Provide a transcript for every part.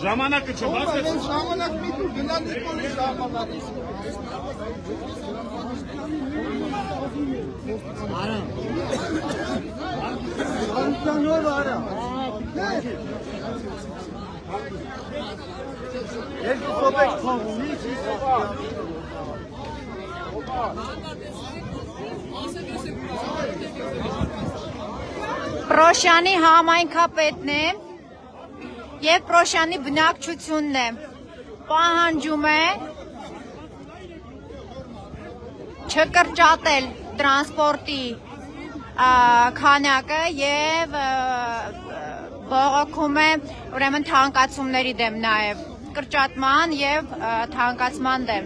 Ժամանակը չբացեց։ Ժամանակ մի դու գնա Նիկոլի ժամանակից։ Պրոշյանի համայնքապետն է և Պրոշյանի բնակչությունն է պահանջում է չկրճատել տրանսպորտի քանակը և բողոքում է ուրեմն թանկացումների դեմ նաև կրճատման և թանկացման դեմ։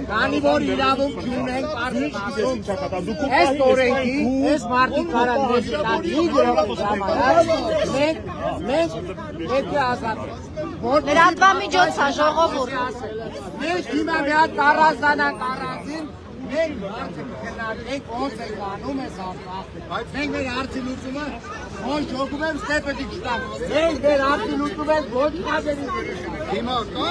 Քանի որ իրավունք ունենք արդյունքում այս օրենքի այս մարդիկ կարան մեզ տան 5 րոպե ժամանակ մենք պետք է ազատենք լրատվամիջոց է ժողովուրդ մենք հիմա մի հատ կառազանանք առանձին մենք հարցը կգնանք ոնց ենք անում այս ապա մենք մեր հարցի լուծումը ոչ ժողովում եմ ստեպետի չտանք մենք մեր հարցի լուծում ենք ոչ կազերի Հիմա կա։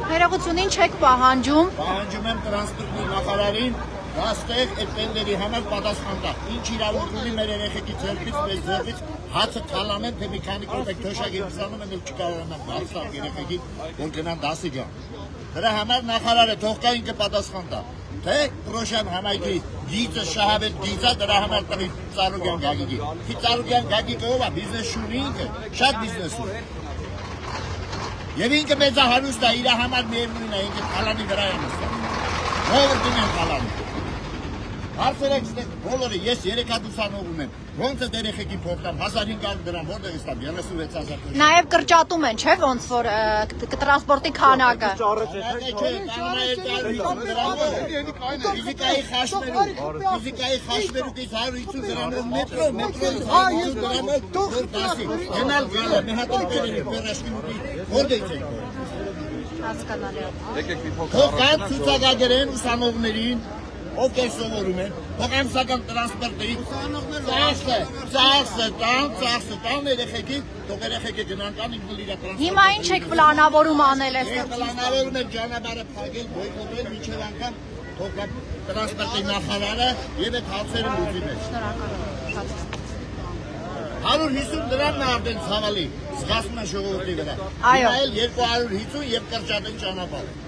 Ներողությունին չեք պահանջում։ Պահանջում եմ տրանսպորտի նախարարին դաստեղ այդ տենդերի համար պատասխան տա։ Ինչ իրավունք ունի մեր երեխեքի ձեռքից, մեր ձեռքից հացը թալանեն, թե մի քանի կոպեկ թոշակ ուսանում են, էլ չկարողանան դարձնել երեխեքի, որ գնան դասի գան։ Դրա համար նախարարը թող կա ինքը պատասխան տա։ Թե Պրոշյան համայնքի գիծը շահավետ գիծա դրա համար տրի Ծառուկյան Գագիկի։ Ի Ծառուկյան Գագիկը ով է բիզնես ունի ինքը, շատ բիզնես ունի։ Եվ ինքը մեծահարուստ է, իր համար միևնույն է, ինքը թալանի վրա է նստել։ Հովրդին են թալանի։ Հարցերեք բոլորը, ես 3 հատ ուսանողում եմ, ոնց է երեխեքի փոխտամ 1500 դրամ, որտեղ է ստամ 36000։ Նաև կրճատում են, չէ՞ ոնց որ տրանսպորտի քանակը։ Ֆիզիկայի խաշմերուկից 150 դրամով մետրոյից 150 դրամով թող դասի։ Գնալ գալը, մի հատ կերերի վերաշինի, որտեղ է։ Հասկանալի է։ Թող կան ցուցակագրեն ուսանողներին ովքեր սովորում են, թող ամսական տրանսպորտի ծախսը տան երեխեքի, թող երեխեքը գնան տան ինքն իր տրանսպորտը։ Հիմա ինչ եք պլանավորում անել այստեղ։ Մենք պլանավորում ենք ճանապարհը փակել, բոյկոտել, մինչև անգամ թող կա տրանսպորտի նախարարը եւ այդ հարցերը լուծի մեջ։ Շնորհակալ եմ։ 150 դրամն է արդեն ցավալի, զգացում է ժողովրդի վրա։ Այո։ Այլ 250 եւ կրճատեն ճանապարհը։